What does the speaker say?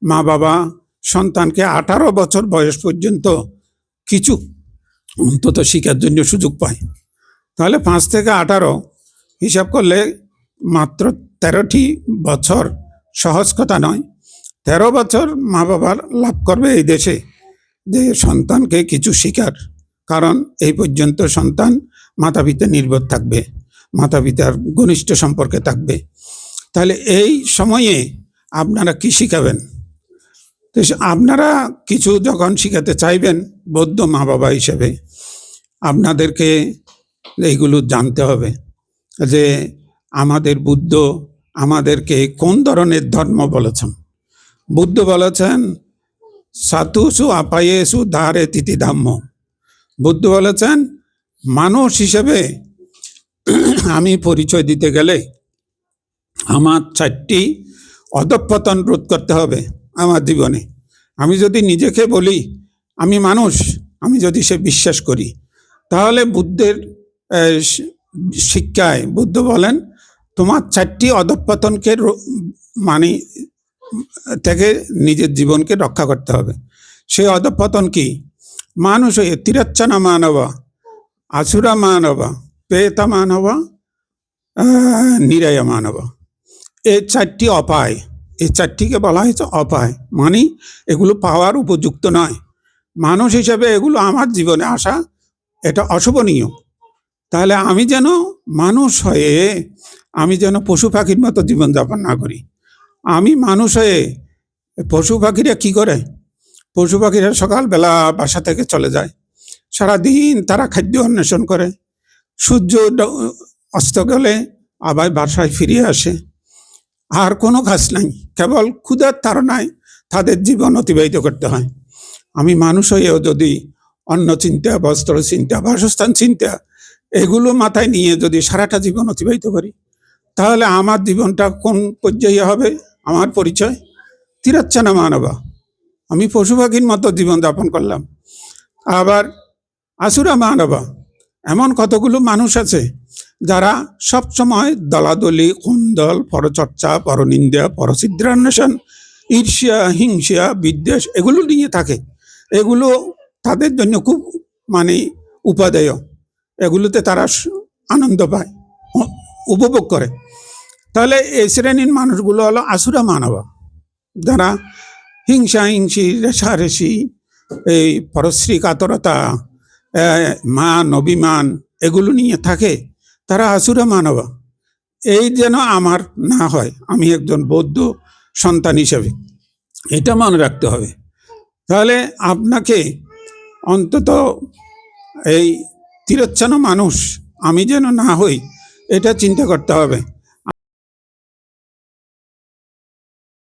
মা বাবা সন্তানকে 18 বছর বয়স পর্যন্ত কিছু অন্তত শিক্ষার জন্য সুযোগ পায়, তাহলে 5 থেকে 18 হিসাব করলে মাত্র 13টি বছর, সহজ কথা নয়। 13 বছর মা বাবার লাভ করবে এই দেশে যে সন্তানকে কিছু শিখার, কারণ এই পর্যন্ত সন্তান মাতা পিতা নির্ভর থাকবে, মাতা পিতার ঘনিষ্ঠ সম্পর্কে থাকবে। তাহলে এই সময়ে আপনারা কি শিখাবেন? তো আপনারা কিছু যখন শিখাতে চাইবেন বৌদ্ধ মা বাবা হিসেবে, আপনাদেরকে এইগুলো জানতে হবে যে আমাদের বুদ্ধ আমাদেরকে কোন ধরনের ধর্ম বলেছেন। বুদ্ধ বলেছেন সাতুসু আপায়েসু ধারে তিথি ধাম্য। বুদ্ধ বলেছেন মানুষ হিসেবে আমি পরিচয় দিতে গেলে আমার 4টি অধঃপতন রোধ করতে হবে আমার জীবনে। আমি যদি নিজেকে বলি আমি মানুষ, আমি যদি সে বিশ্বাস করি, তাহলে বুদ্ধের শিক্ষায় বুদ্ধ বলেন তোমার 4টি অধঃপতনকে মানে থেকে নিজের জীবনকে রক্ষা করতে হবে। সেই অধঃপতন কি? মানুষ হয়ে তিরচ্ছনা মানব, আসুরা মানব, প্রেত মানব, নিরায় মানব। এই 4টি অপায়, এই 4টিকে বলা হয়েছে অপায়, মানে এগুলো পাওয়ার উপযুক্ত নয়। মানুষ হিসেবে এগুলো আমার জীবনে আসা এটা অশোভনীয়। তাহলে আমি যেন মানুষ হয়ে আমি যেন পশু পাখির মতো জীবনযাপন না করি। আমি মানুষ হয়ে, পশু পাখিরা কি করে? পশু পাখিরা সকালবেলা বাসা থেকে চলে যায়, সারাদিন তারা খাদ্য অন্বেষণ করে, সূর্য অস্ত গেলে আবার বাসায় ফিরে আসে, আর কোনো কাজ নাই, কেবল ক্ষুধার তাড়নায় তাদের জীবন অতিবাহিত করতে হয়। আমি মানুষ হয়েও যদি অন্ন চিন্তা, বস্ত্র চিন্তা, বাসস্থান চিন্তা এগুলো মাথায় নিয়ে যদি সারাটা জীবন অতিবাহিত করি, তাহলে আমার জীবনটা কোন পর্যায়ে হবে? আমার পরিচয় তিরচ্ছনা মানবা, আমি পশু পাখির মতো জীবনযাপন করলাম। আবার আসুরা মানবা, এমন কতগুলো মানুষ আছে যারা সবসময় দলাদলি, কুন্দল, পরচর্চা, পরনিন্দা, পরছিদ্রান্বেষণ, ঈর্ষ্যা, হিংসা, বিদ্বেষ এগুলো নিয়ে থাকে। এগুলো তাদের জন্য খুব মানে উপাদেয়, এগুলোতে তারা আনন্দ পায়, উপভোগ করে। তাহলে এই শ্রেণীর মানুষগুলো হলো আসুরা মানবা, যারা হিংসা হিংসি, রেষারেষি, এই পরশ্রী কাতরতা, মান অভিমান এগুলো নিয়ে থাকে, তারা আসুরা মানবা। এই যেন আমার না হয়, আমি একজন বৌদ্ধ সন্তান হিসেবে এটা মনে রাখতে হবে। তাহলে আপনাকে অন্তত এই তিরচ্ছন্ন মানুষ আমি যেন না হই, এটা চিন্তা করতে হবে।